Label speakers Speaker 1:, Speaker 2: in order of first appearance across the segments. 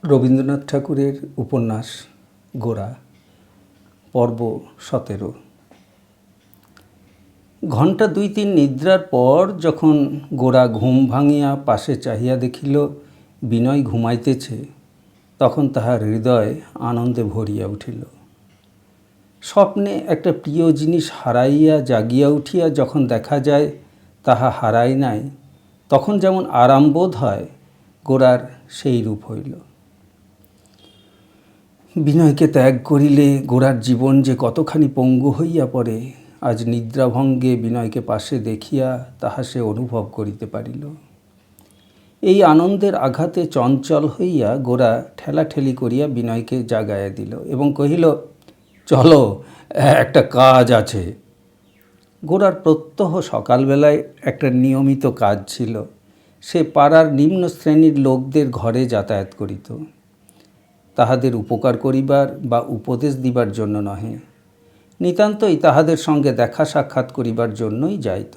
Speaker 1: রবীন্দ্রনাথ ঠাকুরের উপন্যাস গোরা, পর্ব 17। ঘণ্টা 2-3 নিদ্রার পর যখন গোরা ঘুম ভাঙিয়া পাশে চাহিয়া দেখিল বিনয় ঘুমাইতেছে, তখন তাহার হৃদয় আনন্দে ভরিয়া উঠিল। স্বপ্নে একটা প্রিয় জিনিস হারাইয়া জাগিয়া উঠিয়া যখন দেখা যায় তাহা হারায় নাই, তখন যেমন আরাম বোধ হয়, গোরার সেই রূপ হইল। বিনয়কে ত্যাগ করিলে গোরার জীবন যে কতখানি পঙ্গু হইয়া পড়ে, আজ নিদ্রাভঙ্গে বিনয়কে পাশে দেখিয়া তাহা সে অনুভব করিতে পারিল। এই আনন্দের আঘাতে চঞ্চল হইয়া গোরা ঠেলাঠেলি করিয়া বিনয়কে জাগাইয়া দিল এবং কহিল, চলো, একটা কাজ আছে। গোরার প্রত্যহ সকালবেলায় একটা নিয়মিত কাজ ছিল। সে পাড়ার নিম্ন শ্রেণীর লোকদের ঘরে যাতায়াত করিত। তাহাদের উপকার করিবার বা উপদেশ দিবার জন্য নহে, নিতান্তই তাহাদের সঙ্গে দেখা সাক্ষাৎ করিবার জন্যই যাইত।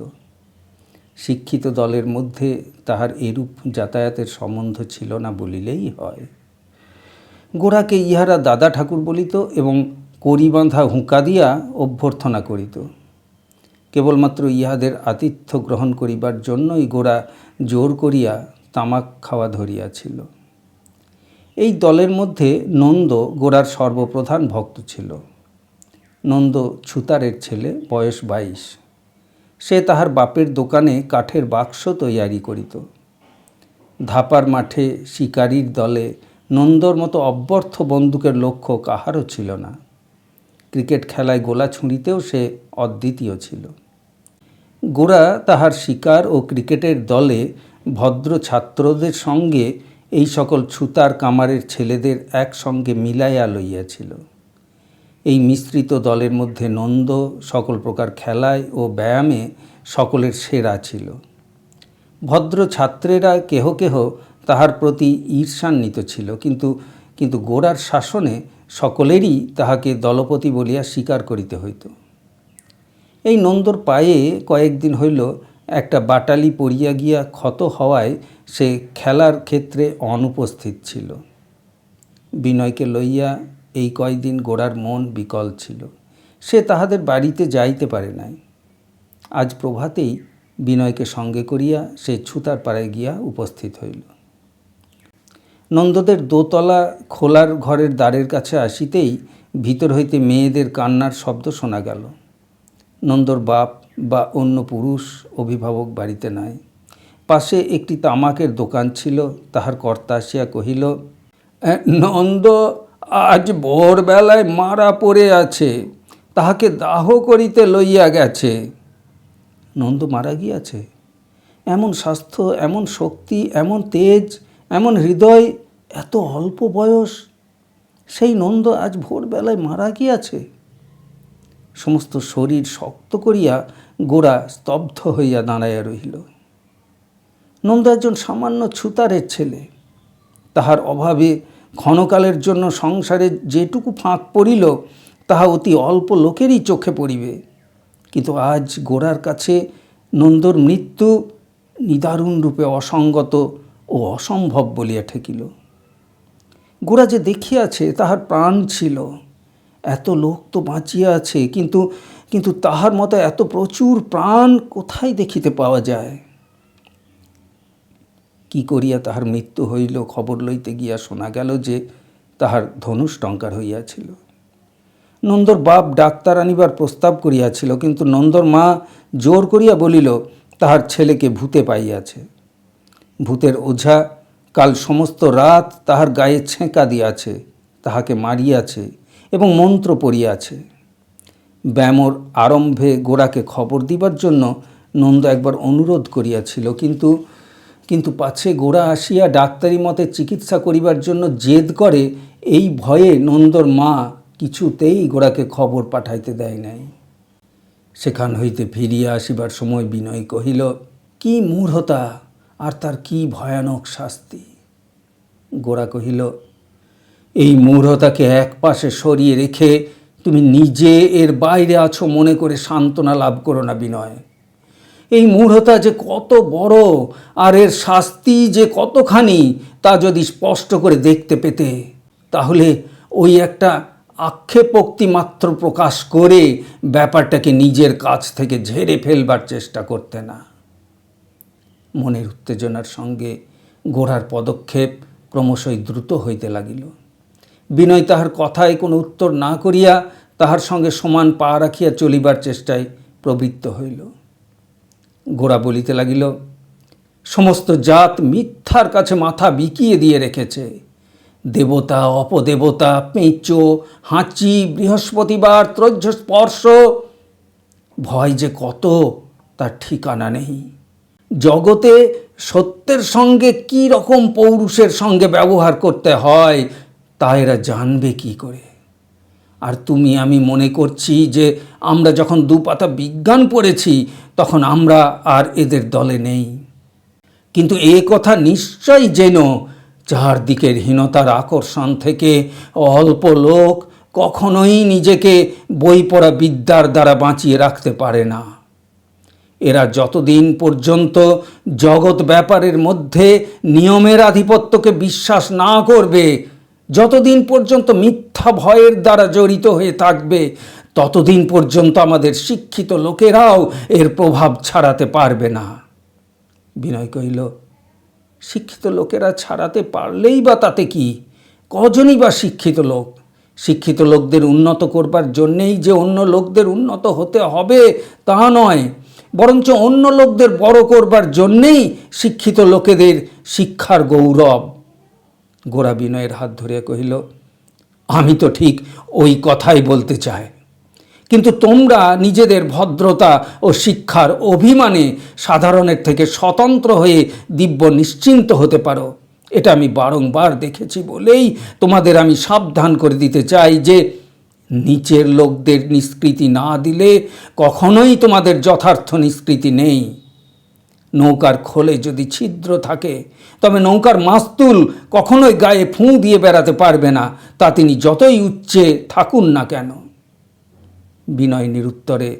Speaker 1: শিক্ষিত দলের মধ্যে তাহার এরূপ যাতায়াতের সম্বন্ধ ছিল না বলিলেই হয়। গোরাকে ইহারা দাদা ঠাকুর বলিত এবং কড়ি বাঁধা হুঁকা দিয়া অভ্যর্থনা করিত। কেবলমাত্র ইহাদের আতিথ্য গ্রহণ করিবার জন্যই গোরা জোর করিয়া তামাক খাওয়া ধরিয়াছিল। এই দলের মধ্যে নন্দ গোরার সর্বপ্রধান ভক্ত ছিল। নন্দ ছুতারের ছেলে, বয়স 22। সে তাহার বাপের দোকানে কাঠের বাক্স তৈয়ারি করিত। ধাপার মাঠে শিকারীর দলে নন্দর মতো অব্যর্থ বন্দুকের লক্ষ্য কাহারও ছিল না। ক্রিকেট খেলায় গোলা ছুঁড়িতেও সে অদ্বিতীয় ছিল। গোরা তাহার শিকার ও ক্রিকেটের দলে ভদ্র ছাত্রদের সঙ্গে এই সকল ছুতার কামারের ছেলেদের একসঙ্গে মিলাইয়া লইয়াছিল। এই মিশ্রিত দলের মধ্যে নন্দ সকল প্রকার খেলায় ও ব্যায়ামে সকলের সেরা ছিল। ভদ্র ছাত্রেরা কেহ কেহ তাহার প্রতি ঈর্ষান্বিত ছিল, কিন্তু গোরার শাসনে সকলেরই তাহাকে দলপতি বলিয়া স্বীকার করিতে হইত। এই নন্দর পায়ে কয়েকদিন হইল একটা বাটালি পড়িয়া গিয়া ক্ষত হওয়ায় সে খেলার ক্ষেত্রে অনুপস্থিত ছিল। বিনয়কে লইয়া এই কয়দিন গোরার মন বিকল ছিল। সে তাহাদের বাড়িতে যাইতে পারে নাই। আজ প্রভাতেই বিনয়কে সঙ্গে করিয়া সে ছুতার পাড়ায় গিয়া উপস্থিত হইল। নন্দদের দোতলা খোলার ঘরের দ্বারের কাছে আসিতেই ভিতর হইতে মেয়েদের কান্নার শব্দ শোনা গেল। নন্দর বাপ বা অন্য পুরুষ অভিভাবক বাড়িতে নাই। পাশে একটি তামাকের দোকান ছিল। তাহার কর্তা আসিয়া কহিল, নন্দ আজ ভোরবেলায় মারা পড়ে আছে, তাহাকে দাহ করিতে লইয়া গেছে। নন্দ মারা গিয়াছে? এমন স্বাস্থ্য, এমন শক্তি, এমন তেজ, এমন হৃদয়, এত অল্প বয়স, সেই নন্দ আজ ভোরবেলায় মারা গিয়াছে? সমস্ত শরীর শক্ত করিয়া গোরা স্তব্ধ হইয়া দাঁড়াইয়া রহিল। নন্দ একজন সামান্য ছুতারের ছেলে। তাহার অভাবে ক্ষণকালের জন্য সংসারে যেটুকু ফাঁক পড়িল তাহা অতি অল্প লোকেরই চোখে পড়িবে, কিন্তু আজ গোরার কাছে নন্দর মৃত্যু নিদারুণ রূপে অসঙ্গত ও অসম্ভব বলিয়া ঠেকিল। গোরা যে দেখিয়াছে তাহার প্রাণ ছিল। এত লোক তো বাঁচিয়া আছে, কিন্তু তাহার মতো এত প্রচুর প্রাণ কোথায় দেখিতে পাওয়া যায়? কি করিয়া তাহার মৃত্যু হইল খবর লইতে গিয়া শোনা গেল যে তাহার ধনুষ টঙ্কার হইয়াছিল। নন্দর বাপ ডাক্তার আনিবার প্রস্তাব করিয়াছিল, কিন্তু নন্দর মা জোর করিয়া বলিল তাহার ছেলেকে ভূতে পাইয়াছে। ভূতের ওঝা কাল সমস্ত রাত তাহার গায়ে ছেঁকা দিয়াছে, তাহাকে মারিয়াছে এবং মন্ত্র পড়িয়াছে। ব্যামোর আরম্ভে গোরাকে খবর দিবার জন্য নন্দ একবার অনুরোধ করিয়াছিল, কিন্তু পাছে গোরা আসিয়া ডাক্তারি মতে চিকিৎসা করিবার জন্য জেদ করে, এই ভয়ে নন্দর মা কিছুতেই গোরাকে খবর পাঠাইতে দেয় নাই। সেখান হইতে ফিরিয়া আসিবার সময় বিনয় কহিল, কি মূঢ়তা আর তার কি ভয়ানক শাস্তি। গোরা কহিল, এই মূঢ়তাকে এক পাশে সরিয়ে রেখে তুমি নিজে এর বাইরে আছো মনে করে সান্ত্বনা লাভ করো না বিনয়। এই মূঢ়তা যে কত বড় আর এর শাস্তি যে কতখানি তা যদি স্পষ্ট করে দেখতে পেতে, তাহলে ওই একটা আক্ষেপোক্তি মাত্র প্রকাশ করে ব্যাপারটাকে নিজের কাছ থেকে ঝেড়ে ফেলবার চেষ্টা করতে না। মনের উত্তেজনার সঙ্গে গোরার পদক্ষেপ ক্রমশই দ্রুত হইতে লাগিল। বিনয় তাহার কথায় কোনো উত্তর না করিয়া তাহার সঙ্গে সমান পা রাখিয়া চলিবার চেষ্টায় প্রবৃত্ত হইল। গোরা বলিতে লাগিল, সমস্ত জাত মিথ্যার কাছে মাথা বিকিয়ে দিয়ে রেখেছে। দেবতা, অপদেবতা, পেঁচো, হাঁচি, বৃহস্পতিবার, ত্রৈধ্য স্পর্শ, ভয় যে কত তার ঠিকানা নেই। জগতে সত্যের সঙ্গে কি রকম পৌরুষের সঙ্গে ব্যবহার করতে হয় তা এরা জানবে কি করে? আর তুমি আমি মনে করছি যে আমরা যখন দুপাতা বিজ্ঞান পড়েছি তখন আমরা আর এদের দলে নেই। কিন্তু এ কথা নিশ্চয় যেন চারদিকের হীনতার আকর্ষণ থেকে অল্প লোক কখনোই নিজেকে বই পড়া বিদ্যার দ্বারা বাঁচিয়ে রাখতে পারে না। এরা যতদিন পর্যন্ত জগৎ ব্যাপারের মধ্যে নিয়মের আধিপত্যকে বিশ্বাস না করবে, যতদিন পর্যন্ত মিথ্যা ভয়ের দ্বারা জড়িত হয়ে থাকবে, ততদিন পর্যন্ত আমাদের শিক্ষিত লোকেরাও এর প্রভাব ছাড়াতে পারবে না। বিনয় কহিল, শিক্ষিত লোকেরা ছাড়াতে পারলেই বা তাতে কি? কজনই বা শিক্ষিত লোক? শিক্ষিত লোকদের উন্নত করবার জন্যেই যে অন্য লোকদের উন্নত হতে হবে তা নয়, বরঞ্চ অন্য লোকদের বড় করবার জন্যেই শিক্ষিত লোকেদের শিক্ষার গৌরব। গোরা বিনয়ের হাত ধরিয়া কহিল, আমি তো ঠিক ওই কথাই বলতে চাই, কিন্তু তোমরা নিজেদের ভদ্রতা ও শিক্ষার অভিমানে সাধারণের থেকে স্বতন্ত্র হয়ে দিব্য নিশ্চিন্ত হতে পারো। এটা আমি বারংবার দেখেছি বলেই তোমাদের আমি সাবধান করে দিতে চাই যে নিচের লোকদের নিষ্কৃতি না দিলে কখনোই তোমাদের যথার্থ নিষ্কৃতি নেই। নৌকার খোলে যদি ছিদ্র থাকে তবে নৌকার মাস্তুল কখনোই গায়ে ফুঁ দিয়ে বেড়াতে পারবে না, তা তিনি যতই উচ্চে থাকুন না কেন। বিনয় নিরুত্তরে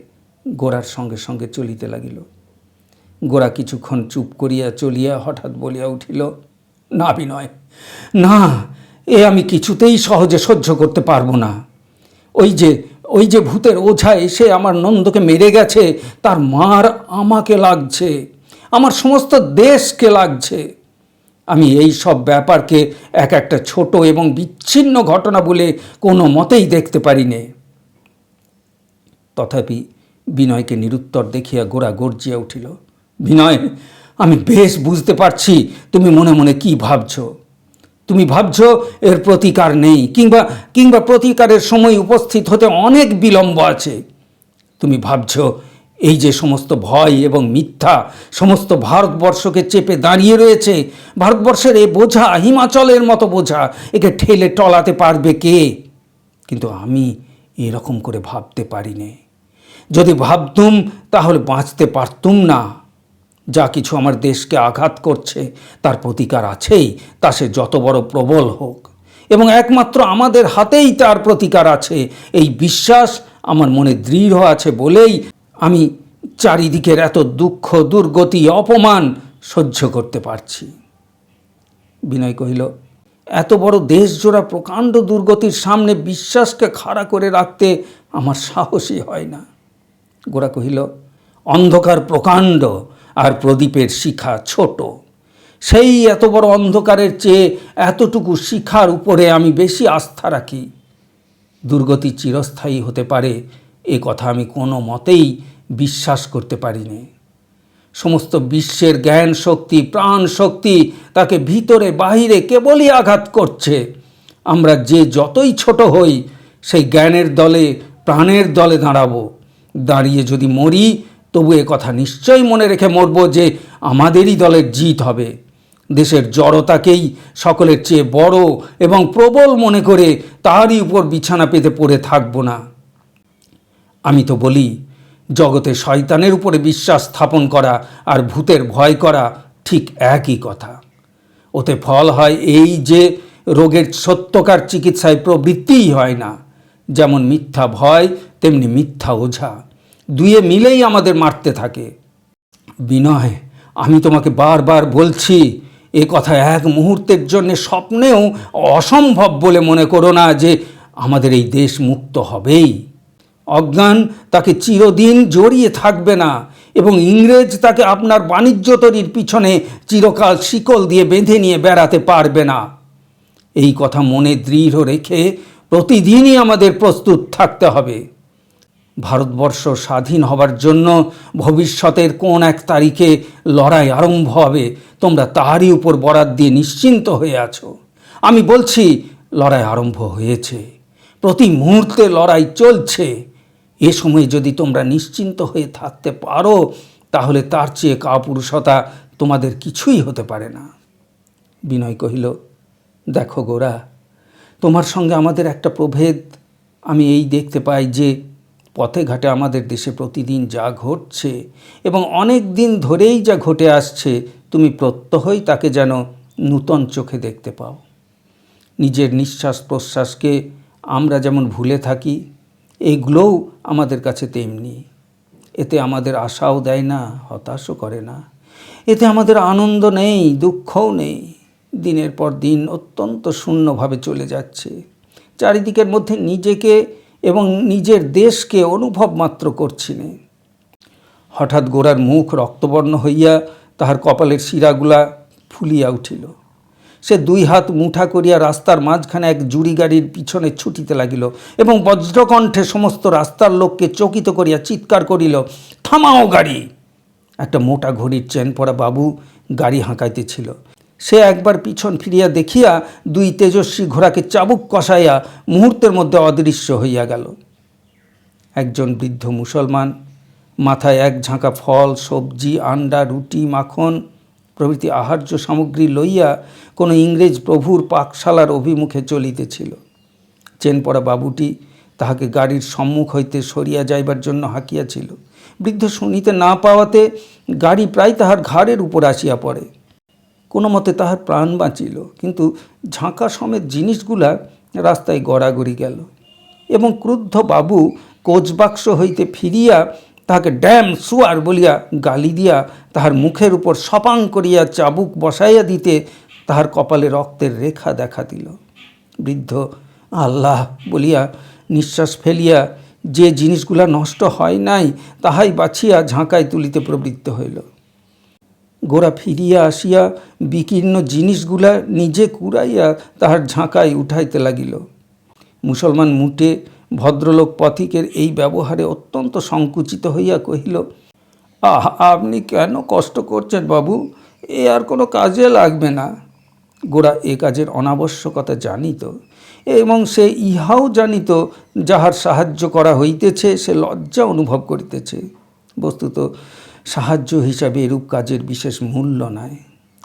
Speaker 1: গোরার সঙ্গে সঙ্গে চলিতে লাগিল। গোরা কিছুক্ষণ চুপ করিয়া চলিয়া হঠাৎ বলিয়া উঠিল, না বিনয়, না, এ আমি কিছুতেই সহজে সহ্য করতে পারবো না। ওই যে ভূতের ওঝা এসে আমার নন্দকে মেরে গেছে, তার মার আমাকে লাগছে, আমার সমস্ত দেশকে লাগছে। আমি এই সব ব্যাপারকে এক একটা ছোট এবং বিচ্ছিন্ন ঘটনা বলে কোনো মতেই দেখতে পারি নে। তথাপি বিনয়কে নিরুত্তর দেখিয়া গোরা গর্জিয়া উঠিল, বিনয়, আমি বেশ বুঝতে পারছি তুমি মনে মনে কি ভাবছ। তুমি ভাবছ এর প্রতিকার নেই, কিংবা প্রতিকারের সময় উপস্থিত হতে অনেক বিলম্ব আছে। তুমি ভাবছ এই যে সমস্ত ভয় এবং মিথ্যা সমস্ত ভারতবর্ষকে চেপে দাঁড়িয়ে রয়েছে, ভারতবর্ষের এ বোঝা হিমাচলের মতো বোঝা, একে ঠেলে টলাতে পারবে কে? কিন্তু আমি এরকম করে ভাবতে পারি নে। যদি ভাবতুম তাহলে বাঁচতে পারতুম না। যা কিছু আমার দেশকে আঘাত করছে তার প্রতিকার আছেই, তা সে যত বড় প্রবল হোক, এবং একমাত্র আমাদের হাতেই তার প্রতিকার আছে। এই বিশ্বাস আমার মনে দৃঢ় আছে বলেই আমি চারিদিকের এত দুঃখ, দুর্গতি, অপমান সহ্য করতে পারছি। বিনয় কহিল, এত বড় দেশজোড়া প্রকাণ্ড দুর্গতির সামনে বিশ্বাসকে খাড়া করে রাখতে আমার সাহসই হয় না। গোরা কহিল, অন্ধকার প্রকাণ্ড আর প্রদীপের শিখা ছোট। সেই এত বড় অন্ধকারের চেয়ে এতটুকু শিখার উপরে আমি বেশি আস্থা রাখি। দুর্গতি চিরস্থায়ী হতে পারে এ কথা আমি কোনো মতেই বিশ্বাস করতে পারি না। সমস্ত বিশ্বের জ্ঞান শক্তি, প্রাণ শক্তি তাকে ভিতরে বাহিরে কেবলই আঘাত করছে। আমরা যে যতই ছোট হই, সেই জ্ঞানের দলে, প্রাণের দলে দাঁড়াবো। দাঁড়িয়ে যদি মরি, তবু এ কথা নিশ্চয়ই মনে রেখে মরব যে আমাদেরই দলের জিত হবে। দেশের জড়তাকেই সকলের চেয়ে বড় এবং প্রবল মনে করে তারই উপর বিছানা পেতে পড়ে থাকবো না। আমি তো বলি, জগতে শয়তানের উপরে বিশ্বাস স্থাপন করা আর ভূতের ভয় করা ঠিক একই কথা। ওতে ফল হয় এই যে রোগের সত্যকার চিকিৎসায় প্রবৃত্তিই হয় না। যেমন মিথ্যা ভয় তেমনি মিথ্যা ওঝা, দুয়ে মিলেই আমাদের মারতে থাকে। বিনয়, আমি তোমাকে বারবার বলছি, এ কথা এক মুহূর্তের জন্য স্বপ্নেও অসম্ভব বলে মনে করো না যে আমাদের এই দেশ মুক্ত হবেই। অজ্ঞান তাকে চিরদিন জড়িয়ে থাকবে না, এবং ইংরেজ তাকে আপনার বাণিজ্য তরীর পিছনে চিরকাল শিকল দিয়ে বেঁধে নিয়ে বেড়াতে পারবে না। এই কথা মনে দৃঢ় রেখে প্রতিদিনই আমাদের প্রস্তুত থাকতে হবে। ভারতবর্ষ স্বাধীন হবার জন্য ভবিষ্যতের কোন এক তারিখে লড়াই আরম্ভ হবে, তোমরা তারই উপর বরাত দিয়ে নিশ্চিন্ত হয়ে আছো। আমি বলছি, লড়াই আরম্ভ হয়েছে, প্রতি মুহূর্তে লড়াই চলছে। এ সময় যদি তোমরা নিশ্চিন্ত হয়ে থাকতে পারো, তাহলে তার চেয়ে কাপুরুষতা তোমাদের কিছুই হতে পারে না। বিনয় কহিল, দেখো গোরা, তোমার সঙ্গে আমাদের একটা প্রভেদ আমি এই দেখতে পাই যে পথে ঘাটে আমাদের দেশে প্রতিদিন যা ঘটছে এবং অনেক দিন ধরেই যা ঘটে আসছে, তুমি প্রত্যহই তাকে যেন নূতন চোখে দেখতে পাও। নিজের নিঃশ্বাস প্রশ্বাসকে আমরা যেমন ভুলে থাকি, এগুলোও আমাদের কাছে তেমনি। এতে আমাদের আশাও দেয় না, হতাশও করে না। এতে আমাদের আনন্দ নেই, দুঃখও নেই। দিনের পর দিন অত্যন্ত শূন্যভাবে চলে যাচ্ছে। চারিদিকের মধ্যে নিজেকে এবং নিজের দেশকে অনুভব মাত্র করছি নে। হঠাৎ গোরার মুখ রক্তবর্ণ হইয়া তাহার কপালের শিরাগুলা ফুলিয়া উঠিল। সে দুই হাত মুঠা করিয়া রাস্তার মাঝখানে এক জুড়ি গাড়ির পিছনে ছুটিতে লাগিল এবং বজ্রকণ্ঠে সমস্ত রাস্তার লোককে চকিত করিয়া চিৎকার করিল, থামাও গাড়ি। একটা মোটা ঘড়ির চেন পরা বাবু গাড়ি হাঁকাইতেছিল। সে একবার পিছন ফিরিয়া দেখিয়া দুই তেজস্বী ঘোড়াকে চাবুক কষাইয়া মুহূর্তের মধ্যে অদৃশ্য হইয়া গেল। একজন বৃদ্ধ মুসলমান মাথায় এক ঝাঁকা ফল, সবজি, আন্ডা, রুটি, মাখন প্রভৃতি আহার্য সামগ্রী লইয়া কোনো ইংরেজ প্রভুর পাকশালার অভিমুখে চলিতেছিল। চেন পরা বাবুটি তাহাকে গাড়ির সম্মুখ হইতে সরিয়া যাইবার জন্য হাঁকিয়াছিল। বৃদ্ধ শুনিতে না পাওয়াতে গাড়ি প্রায় তাহার ঘাড়ের উপর আসিয়া পড়ে। কোনো মতে তাহার প্রাণ বাঁচিল, কিন্তু ঝাঁকা সমেত জিনিসগুলা রাস্তায় গড়াগড়ি গেল এবং ক্রুদ্ধ বাবু কোচবাক্স হইতে ফিরিয়া তাহাকে ড্যাম সুয়ার বলিয়া গালি দিয়া তাহার মুখের উপর সপাং করিয়া চাবুক বসাইয়া দিতে তাহার কপালে রক্তের রেখা দেখা দিল। বৃদ্ধ আল্লাহ বলিয়া নিঃশ্বাস ফেলিয়া যে জিনিসগুলা নষ্ট হয় নাই তাহাই বাছিয়া ঝাঁকায় তুলিতে প্রবৃত্ত হইল। গোরা ফিরিয়া আসিয়া বিকীর্ণ জিনিসগুলা নিজে কুড়াইয়া তাহার ঝাঁকায় উঠাইতে লাগিল। মুসলমান মুটে ভদ্রলোক পথিকের এই ব্যবহারে অত্যন্ত সংকুচিত হইয়া কহিল, আপনি কেন কষ্ট করছেন বাবু? এ আর কোনো কাজে লাগবে না। গোরা এ কাজের অনাবশ্যকতা জানিত এবং সে ইহাও জানিত, যাহার সাহায্য করা হইতেছে সে লজ্জা অনুভব করিতেছে। বস্তুত সাহায্য হিসাবে এরূপ কাজের বিশেষ মূল্য নাই।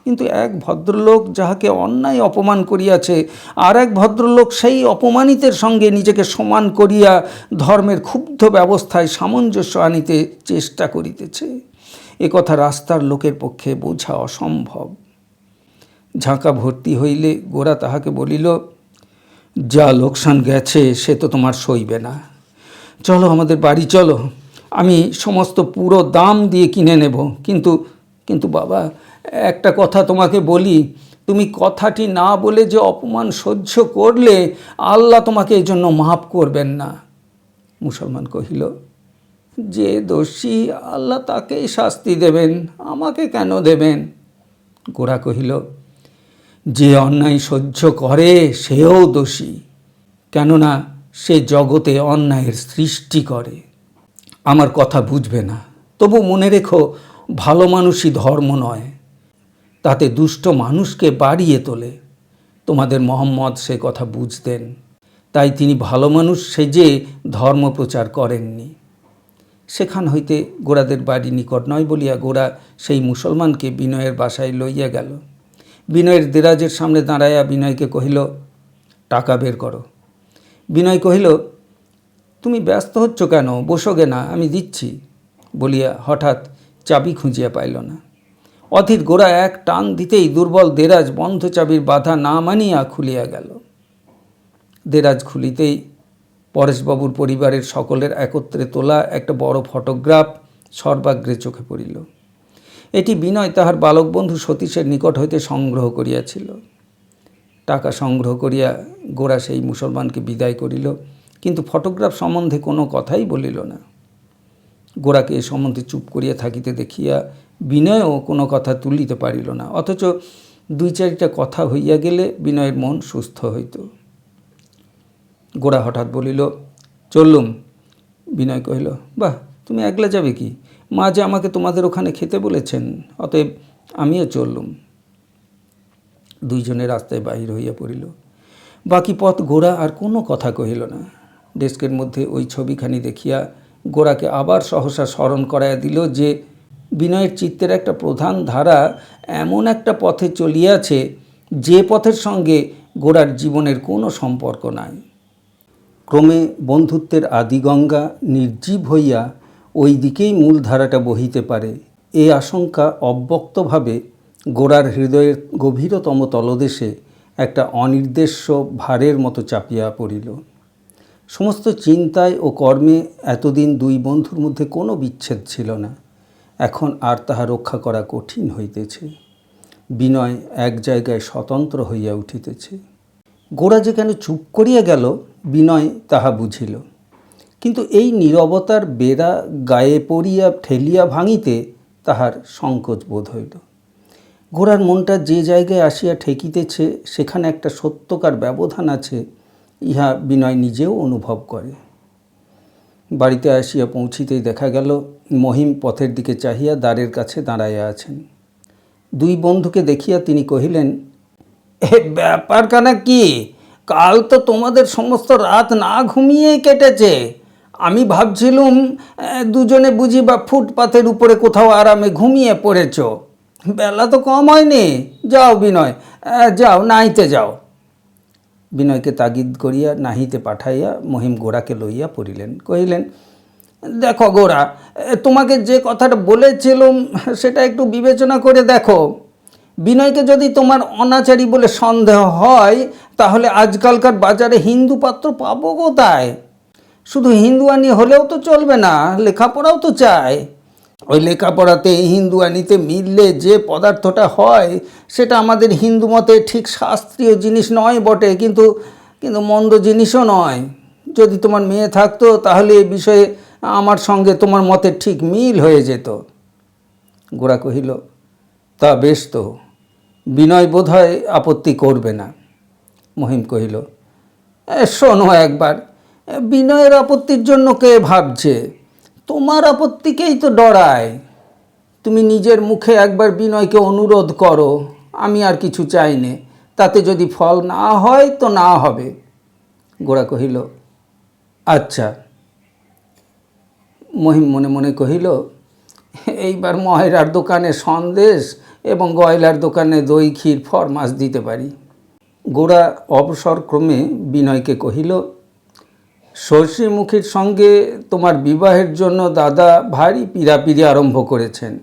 Speaker 1: কিন্তু এক ভদ্রলোক যাহাকে অন্যায় অপমান করিয়াছে, আর এক ভদ্রলোক সেই অপমানিতের সঙ্গে নিজেকে সমান করিয়া ধর্মের ক্ষুব্ধ ব্যবস্থায় সামঞ্জস্য আনিতে চেষ্টা করিতেছে, এ কথা রাস্তার লোকের পক্ষে বোঝা অসম্ভব। ঝাঁকা ভর্তি হইলে গোরা তাহাকে বলিল, যা লোকসান গেছে সে তো তোমার সইবে না। চলো আমাদের বাড়ি চলো, আমি সমস্ত পুরো দাম দিয়ে কিনে নেব। কিন্তু বাবা, একটা কথা তোমাকে বলি, তুমি কথাটি না বলে যে অপমান সহ্য করলে, আল্লাহ তোমাকে এই জন্য মাফ করবেন না। মুসলমান কহিল, যে দোষী আল্লাহ তাকেই শাস্তি দেবেন, আমাকে কেন দেবেন? গোরা কহিল, যে অন্যায় সহ্য করে সেও দোষী, কেননা সে জগতে অন্যায়ের সৃষ্টি করে। আমার কথা বুঝবে না, তবু মনে রেখো, ভালো মানুষই ধর্ম নয়, তাতে দুষ্ট মানুষকে বাড়িয়ে তোলে। তোমাদের মোহাম্মদ সে কথা বুঝতেন, তাই তিনি ভালো মানুষ সেজে ধর্ম প্রচার করেননি। সেখান হইতে গোরাদের বাড়ি নিকট নয় বলিয়া গোরা সেই মুসলমানকে বিনয়ের বাসায় লইয়া গেল। বিনয়ের দেরাজের সামনে দাঁড়াইয়া বিনয়কে কহিল, টাকা বের করো। বিনয় কহিল, তুমি ব্যস্ত হচ্ছ কেন? বসো গে না, আমি দিচ্ছি বলিয়া হঠাৎ চাবি খুঁজিয়া পাইল না। অধীর গোরা এক টান দিতেই দুর্বল দেরাজ বন্ধ চাবির বাধা না মানিয়া খুলিয়া গেল। দেরাজ খুলিতেই পরেশবাবুর পরিবারের সকলের একত্রে তোলা একটা বড় ফটোগ্রাফ সর্বাগ্রে চোখে পড়িল। এটি বিনয় তাহার বালক বন্ধু সতীশের নিকট হইতে সংগ্রহ করিয়াছিল। টাকা সংগ্রহ করিয়া গোরা সেই মুসলমানকে বিদায় করিল, কিন্তু ফটোগ্রাফ সম্বন্ধে কোনো কথাই বলিল না। গোরাকে এ সম্বন্ধে চুপ করিয়া থাকিতে দেখিয়া বিনয়ও কোনো কথা তুলিতে পারিল না, অথচ দুই চারিটা কথা হইয়া গেলে বিনয়ের মন সুস্থ হইত। গোরা হঠাৎ বলিল, চললুম। বিনয় কহিল, বাহ, তুমি একলা যাবে কি? মা যে আমাকে তোমাদের ওখানে খেতে বলেছেন, অতএব আমিও চললুম। দুইজনে রাস্তায় বাহির হইয়া পড়িল। বাকি পথ গোরা আর কোনো কথা কহিল না। ডেস্কের মধ্যে ওই ছবিখানি দেখিয়া গোরাকে আবার সহসা স্মরণ করাইয়া দিল যে বিনয়ের চিত্তের একটা প্রধান ধারা এমন একটা পথে চলিয়াছে যে পথের সঙ্গে গোরার জীবনের কোনো সম্পর্ক নাই। ক্রমে বন্ধুত্বের আদিগঙ্গা নির্জীব হইয়া ওই দিকেই মূল ধারাটা বহিতে পারে, এ আশঙ্কা অব্যক্তভাবে গোরার হৃদয়ের গভীরতম তলদেশে একটা অনির্দেশ্য ভারের মতো চাপিয়া পড়িল। সমস্ত চিন্তায় ও কর্মে এতদিন দুই বন্ধুর মধ্যে কোনো বিচ্ছেদ ছিল না, এখন আর তাহা রক্ষা করা কঠিন হইতেছে। বিনয় এক জায়গায় স্বতন্ত্র হইয়া উঠিতেছে। গোরা যে কেন চুপ করিয়া গেল বিনয় তাহা বুঝিল, কিন্তু এই নীরবতার বেড়া গায়ে পড়িয়া ঠেলিয়া ভাঙিতে তাহার সংকোচ বোধ হইল। গোরার মনটা যে জায়গায় আসিয়া ঠেকিতেছে সেখানে একটা সত্যকার ব্যবধান আছে, ইহা বিনয় নিজেও অনুভব করে। বাড়িতে আসিয়া পৌঁছিতেই দেখা গেল মহিম পথের দিকে চাহিয়া দ্বারের কাছে দাঁড়াইয়া আছেন। দুই বন্ধুকে দেখিয়া তিনি কহিলেন, এ ব্যাপারখানা কি? কাল তো তোমাদের সমস্ত রাত না ঘুমিয়েই কেটেছে। আমি ভাবছিলুম দুজনে বুঝি বা ফুটপাথের উপরে কোথাও আরামে ঘুমিয়ে পড়েছ। বেলা তো কম হয়নি। যাও বিনয়, যাও নাহিতে যাও। বিনয়কে তাগিদ করিয়া নাহিতে পাঠাইয়া মহিম গোরাকে লইয়া পড়িলেন। কহিলেন, দেখো গোরা, তোমাকে যে কথাটা বলেছিলুম সেটা একটু বিবেচনা করে দেখো। বিনয়কে যদি তোমার অনাচারী বলে সন্দেহ হয় তাহলে আজকালকার বাজারে হিন্দু পাত্র পাবো কোথায়? শুধু হিন্দুয়ানি হলেও তো চলবে না, লেখাপড়াও তো চাই। ওই লেখাপড়াতে হিন্দুয়ানিতে মিললে যে পদার্থটা হয় সেটা আমাদের হিন্দু মতে ঠিক শাস্ত্রীয় জিনিস নয় বটে, কিন্তু মন্দ জিনিসও নয়। যদি তোমার মেয়ে থাকতো তাহলে এ বিষয়ে আমার সঙ্গে তোমার মতে ঠিক মিল হয়ে যেত। গোরা কহিল, তা বেশ তো, বিনয় বোধহয় আপত্তি করবে না। মহিম কহিল, শোনো একবার, বিনয়ের আপত্তির জন্য কে ভাবছে? তোমার আপত্তিকেই তো ডরায়। তুমি নিজের মুখে একবার বিনয়কে অনুরোধ করো, আমি আর কিছু চাই নে, তাতে যদি ফল না হয় তো না হবে। গোরা কহিল, আচ্ছা। মহিম মনে মনে কহিল, এইবার ময়রার দোকানে সন্দেশ এবং গয়লার দোকানে দই ক্ষীর ফরমাস দিতে পারি। গোরা অবসরক্রমে বিনয়কে কহিল, শশীমুখীর সঙ্গে তোমার বিবাহের জন্য দাদা ভারী পীড়াপিড়ি আরম্ভ করেছেন,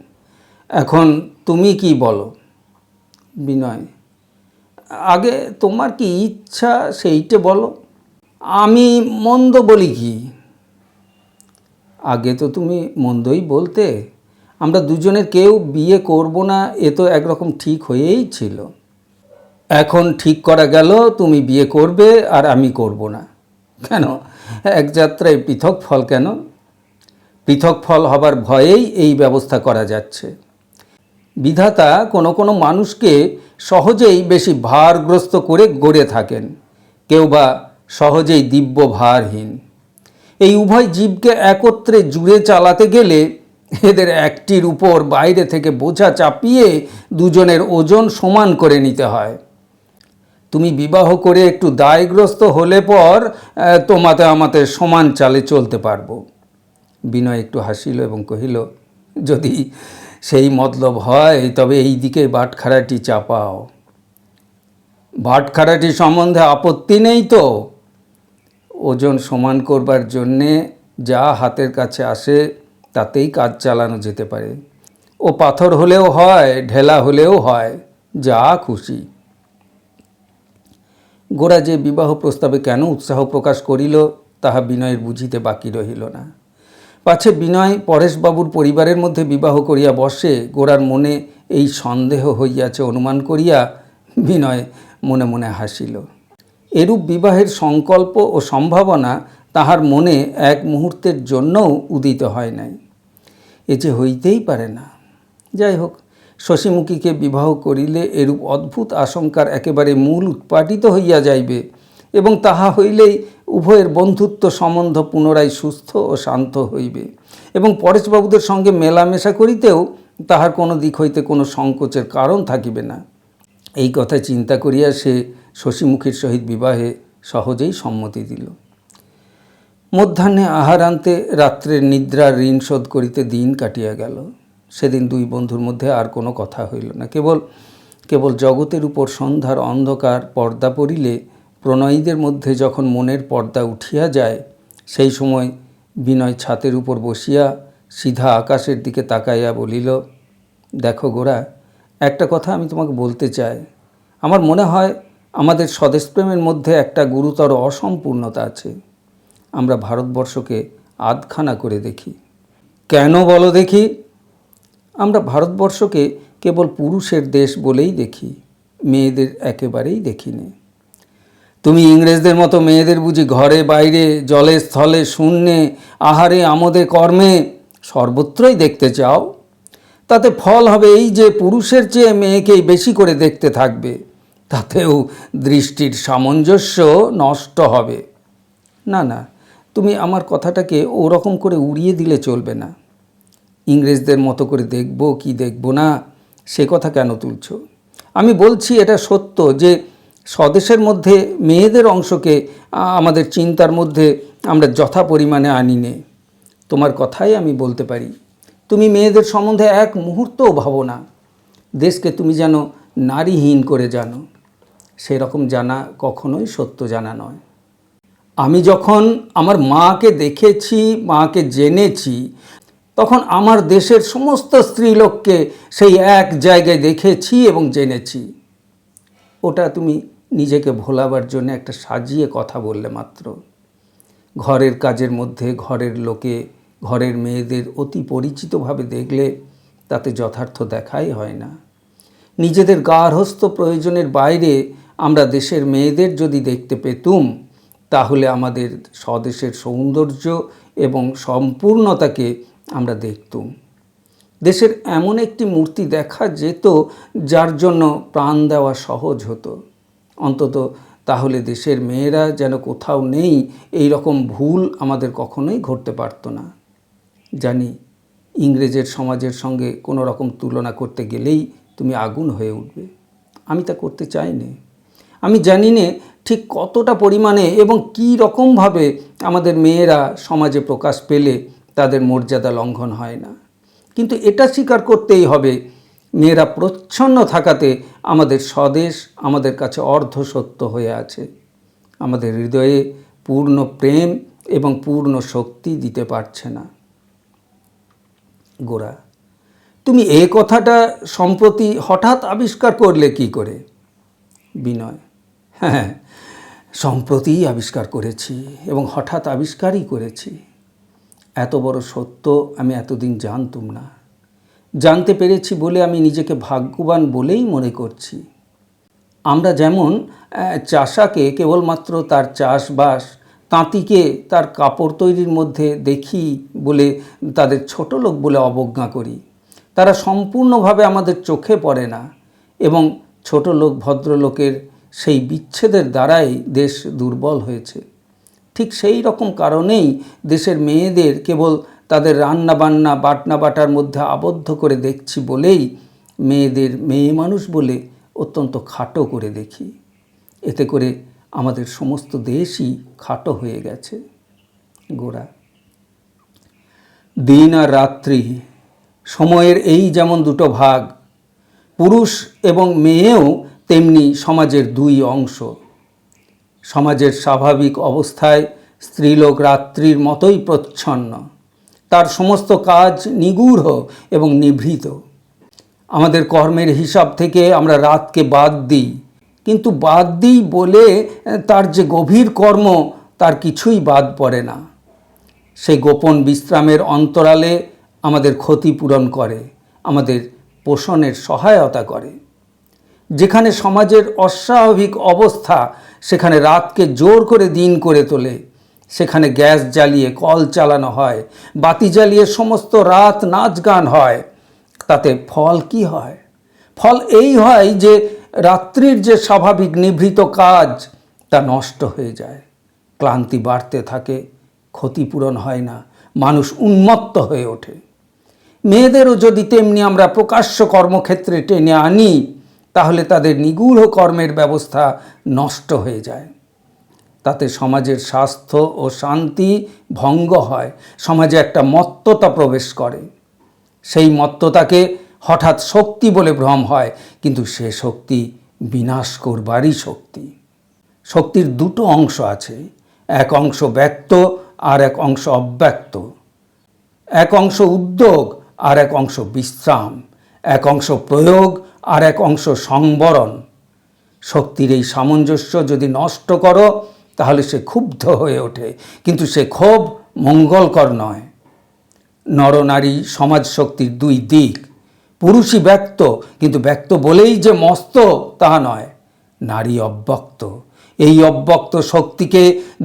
Speaker 1: এখন তুমি কি বলো? বিনয়, আগে তোমার কি ইচ্ছা সেইটে বলো। আমি মন্দ বলি কি? আগে তো তুমি মন্দই বলতে। আমরা দুজনের কেউ বিয়ে করব না, এ তো একরকম ঠিক হয়েই ছিল। এখন ঠিক করা গেল তুমি বিয়ে করবে আর আমি করব না। কেন, এক যাত্রায় পৃথক ফল কেন? পৃথক ফল হবার ভয়েই এই ব্যবস্থা করা যাচ্ছে। বিধাতা কোনো কোনো মানুষকে সহজেই বেশি ভারগ্রস্ত করে গড়ে থাকেন, কেউ বা সহজেই দিব্য ভারহীন। এই উভয় জীবকে একত্রে জুড়ে চালাতে গেলে এদের একটির উপর বাইরে থেকে বোঝা চাপিয়ে দুজনের ওজন সমান করে নিতে হয়। তুমি বিবাহ করে একটু দায়গ্রস্ত হলে পর তোমাতে আমাতে সমান চালে চলতে পারবো। বিনয় একটু হাসিল এবং কহিল, যদি সেই মতলব হয় তবে এই দিকে বাটখারাটি চাপাও। বাটখারাটি সম্বন্ধে আপত্তি নেই তো? ওজন সমান করবার জন্যে যা হাতের কাছে আসে তাতেই কাজ চালানো যেতে পারে। ও পাথর হলেও হয়, ঢেলা হলেও হয়, যা খুশি। গোরা যে বিবাহ প্রস্তাবে কেন উৎসাহ প্রকাশ করিল তাহা বিনয়ের বুঝিতে বাকি রহিল না। পাছে বিনয় পরেশবাবুর পরিবারের মধ্যে বিবাহ করিয়া বসে, গোরার মনে এই সন্দেহ হইয়াছে অনুমান করিয়া বিনয় মনে মনে হাসিল। এরূপ বিবাহের সংকল্প ও সম্ভাবনা তাহার মনে এক মুহূর্তের জন্যও উদিত হয় নাই। এ যে হইতেই পারে না। যাই হোক, শশীমুখীকে বিবাহ করিলে এরূপ অদ্ভুত আশঙ্কার একেবারে মূল উৎপাটিত হইয়া যাইবে এবং তাহা হইলেই উভয়ের বন্ধুত্ব সম্বন্ধ পুনরায় সুস্থ ও শান্ত হইবে এবং পরেশবাবুদের সঙ্গে মেলামেশা করিতেও তাহার কোনো দিক হইতে কোনো সংকোচের কারণ থাকিবে না। এই কথা চিন্তা করিয়া সে শশীমুখীর সহিত বিবাহে সহজেই সম্মতি দিল। মধ্যাহ্নে আহার আনতে, রাত্রের নিদ্রার ঋণ শোধ করিতে দিন কাটিয়া গেল। সেদিন দুই বন্ধুর মধ্যে আর কোনো কথা হইল না। কেবল জগতের উপর সন্ধ্যার অন্ধকার পর্দা পড়িলে প্রণয়ীদের মধ্যে যখন মনের পর্দা উঠিয়া যায়, সেই সময় বিনয় ছাতের উপর বসিয়া সিধা আকাশের দিকে তাকাইয়া বলিল, দেখো গোরা, একটা কথা আমি তোমাকে বলতে চাই। আমার মনে হয় আমাদের স্বদেশপ্রেমের মধ্যে একটা গুরুতর অসম্পূর্ণতা আছে। আমরা ভারতবর্ষকে আধখানা করে দেখি। কেন বলো দেখি? আমরা ভারতবর্ষকে কেবল পুরুষের দেশ বলেই দেখি, মেয়েদের একেবারেই দেখি নে। তুমি ইংরেজদের মতো মেয়েদের বুঝি ঘরে বাইরে, জলে স্থলে, শূন্যে, আহারে আমোদে কর্মে সর্বত্রই দেখতে চাও? তাতে ফল হবে এই যে পুরুষের চেয়ে মেয়েকেই বেশি করে দেখতে থাকবে। তাতেও দৃষ্টির সামঞ্জস্য নষ্ট হবে। না না, তুমি আমার কথাটাকে ওরকম করে উড়িয়ে দিলে চলবে না। ইংরেজদের মতো করে দেখব কি দেখব না সে কথা কেন তুলছ? আমি বলছি এটা সত্য যে স্বদেশের মধ্যে মেয়েদের অংশকে আমাদের চিন্তার মধ্যে আমরা যথা পরিমাণে আনি নে। তোমার কথাই আমি বলতে পারি, তুমি মেয়েদের সম্বন্ধে এক মুহূর্তও ভাবো না। দেশকে তুমি যেন নারীহীন করে জানো। সেরকম জানা কখনোই সত্য জানা নয়। আমি যখন আমার মাকে দেখেছি, মাকে জেনেছি, তখন আমার দেশের সমস্ত স্ত্রীলোককে সেই এক জায়গায় দেখেছি এবং জেনেছি। ওটা তুমি নিজেকে ভোলাবার জন্য একটা সাজিয়ে কথা বললে মাত্র। ঘরের কাজের মধ্যে ঘরের লোকে ঘরের মেয়েদের অতি পরিচিতভাবে দেখলে তাতে যথার্থ দেখাই হয় না। নিজেদের গার্হস্থ্য প্রয়োজনের বাইরে আমরা দেশের মেয়েদের যদি দেখতে পেতুম, তাহলে আমাদের স্বদেশের সৌন্দর্য এবং সম্পূর্ণতাকে আমরা দেখতুম। দেশের এমন একটি মূর্তি দেখা যেত যার জন্য প্রাণ দেওয়া সহজ হতো। অন্তত তাহলে দেশের মেয়েরা যেন কোথাও নেই, এই রকম ভুল আমাদের কখনোই ঘটতে পারত না। জানি ইংরেজের সমাজের সঙ্গে কোনো রকম তুলনা করতে গেলেই তুমি আগুন হয়ে উঠবে। আমি তা করতে চাই না। আমি জানি না ঠিক কতটা পরিমাণে এবং কী রকমভাবে আমাদের মেয়েরা সমাজে প্রকাশ পেলে তাদের মর্যাদা লঙ্ঘন হয় না, কিন্তু এটা স্বীকার করতেই হবে, মেয়েরা প্রচ্ছন্ন থাকাতে আমাদের স্বদেশ আমাদের কাছে অর্ধসত্য হয়ে আছে। আমাদের হৃদয়ে পূর্ণ প্রেম এবং পূর্ণ শক্তি দিতে পারছে না। গোরা, তুমি এ কথাটা সম্প্রতি হঠাৎ আবিষ্কার করলে কি করে? বিনয়, হ্যাঁ, সম্প্রতিই আবিষ্কার করেছি এবং হঠাৎ আবিষ্কারই করেছি। এত বড় সত্য আমি এতদিন জানতুম না। জানতে পেরেছি বলে আমি নিজেকে ভাগ্যবান বলেই মনে করছি। আমরা যেমন চাষাকে কেবলমাত্র তার চাষবাস, তাঁতিকে তার কাপড় তৈরির মধ্যে দেখি বলে তাদের ছোট লোক বলে অবজ্ঞা করি, তারা সম্পূর্ণভাবে আমাদের চোখে পড়ে না এবং ছোট লোক ভদ্রলোকের সেই বিচ্ছেদের দ্বারাই দেশ দুর্বল হয়েছে। ঠিক সেই রকম কারণেই দেশের মেয়েদের কেবল তাদের রান্নাবান্না বাটনা বাটার মধ্যে আবদ্ধ করে দেখছি বলেই মেয়েদের মেয়ে মানুষ বলে অত্যন্ত খাটো করে দেখি। এতে করে আমাদের সমস্ত দেশই খাটো হয়ে গেছে। গোরা, দিন আর রাত্রি সময়ের এই যেমন দুটো ভাগ, পুরুষ এবং মেয়েও তেমনি সমাজের দুই অংশ। সমাজের স্বাভাবিক অবস্থায় স্ত্রীলোক রাত্রির মতোই প্রচ্ছন্ন, তার সমস্ত কাজ নিগূঢ় এবং নিভৃত। আমাদের কর্মের হিসাব থেকে আমরা রাতকে বাদ দিই, কিন্তু বাদ দিই বলে তার যে গভীর কর্ম তার কিছুই বাদ পড়ে না। সেই গোপন বিশ্রামের অন্তরালে আমাদের ক্ষতিপূরণ করে, আমাদের পোষণের সহায়তা করে। যেখানে সমাজের অস্বাভাবিক অবস্থা সেখানে রাতকে জোর করে দিন করে তোলে, সেখানে গ্যাস জ্বালিয়ে কল চালানো হয়, বাতি জ্বালিয়ে সমস্ত রাত নাচ গান হয়। তাতে ফল কি হয়? ফল এই হয় যে রাত্রির যে স্বাভাবিক নিভৃত কাজ তা নষ্ট হয়ে যায়, ক্লান্তি বাড়তে থাকে, ক্ষতিপূরণ হয় না, মানুষ উন্মত্ত হয়ে ওঠে। মেয়েদেরও যদি তেমনি আমরা প্রকাশ্য কর্মক্ষেত্রে টেনে আনি, তাহলে তাদের নিগূঢ় কর্মের ব্যবস্থা নষ্ট হয়ে যায়। তাতে সমাজের স্বাস্থ্য ও শান্তি ভঙ্গ হয়, সমাজে একটা মত্ততা প্রবেশ করে। সেই মত্ততাকে হঠাৎ শক্তি বলে ভ্রম হয়, কিন্তু সে শক্তি বিনাশ করবারই শক্তি। শক্তির দুটো অংশ আছে, এক অংশ ব্যক্ত আর এক অংশ অব্যক্ত, এক অংশ উদ্যোগ আর এক অংশ বিশ্রাম, এক অংশ প্রয়োগ আর এক অংশ সংবরণ। শক্তির এই সামঞ্জস্য যদি নষ্ট করো তাহলে সে ক্ষুব্ধ হয়ে ওঠে, কিন্তু সে ক্ষোভ মঙ্গলকর নয়। নরনারী সমাজ শক্তির দুই দিক। পুরুষই ব্যক্ত, কিন্তু ব্যক্ত বলেই যে মস্ত তা নয়, নারী অব্যক্ত। এই অব্যক্ত শক্তিকে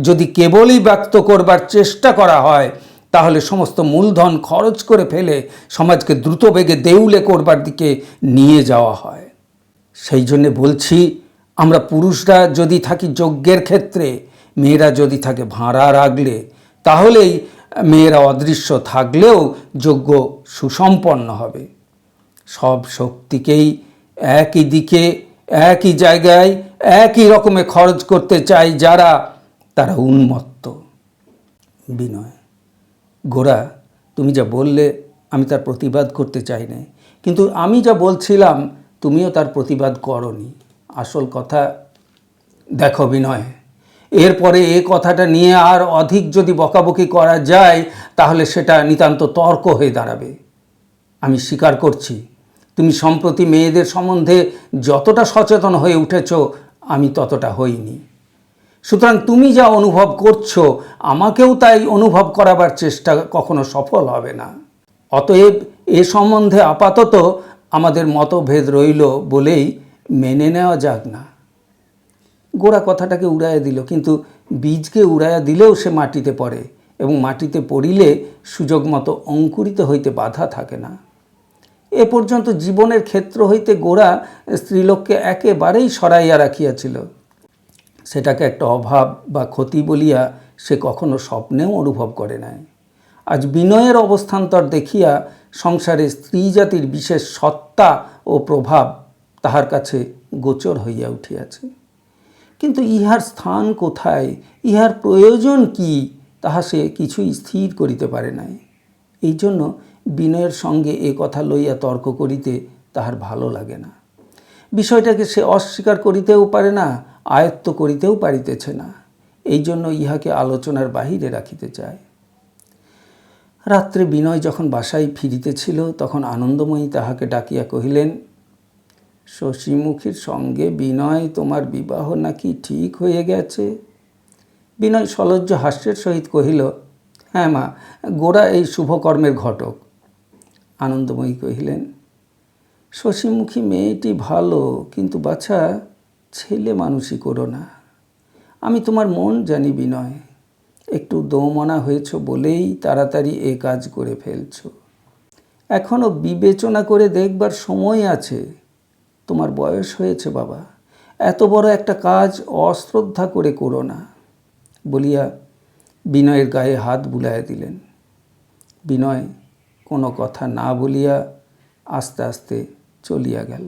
Speaker 1: যদি কেবলই ব্যক্ত করবার চেষ্টা করা হয়, তাহলে সমস্ত মূলধন খরচ করে ফেলে সমাজকে দ্রুত বেগে দেউলে করবার দিকে নিয়ে যাওয়া হয়। সেই জন্যে বলছি, আমরা পুরুষরা যদি থাকি যজ্ঞের ক্ষেত্রে, মেয়েরা যদি থাকে ভাঁড়া রাগলে, তাহলেই মেয়েরা অদৃশ্য থাকলেও যজ্ঞ সুসম্পন্ন হবে। সব শক্তিকেই একই দিকে, একই জায়গায়, একই রকমে খরচ করতে চাই যারা, তারা উন্মত্ত। বিনয়: গোরা, তুমি যা বললে আমি তার প্রতিবাদ করতে চাই না, কিন্তু আমি যা বলছিলাম তুমিও তার প্রতিবাদ করনি। আসল কথা দেখো বিনয়, এরপরে এ কথাটা নিয়ে আর অধিক যদি বকাবকি করা যায় তাহলে সেটা নিতান্ত তর্ক হয়ে দাঁড়াবে। আমি স্বীকার করছি, তুমি সম্প্রতি মেয়েদের সম্বন্ধে যতটা সচেতন হয়ে উঠেছ আমি ততটা হইনি। সুতরাং তুমি যা অনুভব করছো আমাকেও তাই অনুভব করাবার চেষ্টা কখনো সফল হবে না। অতএব এ সম্বন্ধে আপাতত আমাদের মতভেদ রইল বলেই মেনে নেওয়া যাক না। গোরা কথাটাকে উড়াইয়া দিল, কিন্তু বীজকে উড়াইয়া দিলেও সে মাটিতে পড়ে, এবং মাটিতে পড়িলে সুযোগ মতো অঙ্কুরিত হইতে বাধা থাকে না। এ পর্যন্ত জীবনের ক্ষেত্র হইতে গোরা স্ত্রীলোককে একেবারেই সরাইয়া রাখিয়াছিল। সেটাকে একটা অভাব বা ক্ষতি বলিয়া সে কখনো স্বপ্নেও অনুভব করে নাই। আজ বিনয়ের অবস্থান্তর দেখিয়া সংসারে স্ত্রী জাতির বিশেষ সত্তা ও প্রভাব তাহার কাছে গোচর হইয়া উঠিয়াছে। কিন্তু ইহার স্থান কোথায়, ইহার প্রয়োজন কি, তাহা সে কিছুই স্থির করিতে পারে নাই। এই জন্য বিনয়ের সঙ্গে এ কথা লইয়া তর্ক করিতে তাহার ভালো লাগে না। বিষয়টাকে সে অস্বীকার করিতেও পারে না, আয়ত্ত করিতেও পারিতেছে না। এই জন্য ইহাকে আলোচনার বাহিরে রাখিতে চায়। রাত্রে বিনয় যখন বাসায় ফিরিতেছিল তখন আনন্দময়ী তাহাকে ডাকিয়া কহিলেন, শশীমুখীর সঙ্গে বিনয় তোমার বিবাহ নাকি ঠিক হয়ে গেছে? বিনয় সলজ্জ হাস্যের সহিত কহিল, হ্যাঁ মা, গোরা এই শুভকর্মের ঘটক। আনন্দময়ী কহিলেন, শশীমুখী মেয়েটি ভালো, কিন্তু বাছা ছেলে মানুষই করো না। আমি তোমার মন জানি বিনয়, একটু দোমনা হয়েছ বলেই তাড়াতাড়ি এ কাজ করে ফেলছ। এখনও বিবেচনা করে দেখবার সময় আছে। তোমার বয়স হয়েছে বাবা, এত বড় একটা কাজ অশ্রদ্ধা করে করো না, বলিয়া বিনয়ের গায়ে হাত বুলাইয়া দিলেন। বিনয় কোনো কথা না বলিয়া আস্তে আস্তে চলিয়া গেল।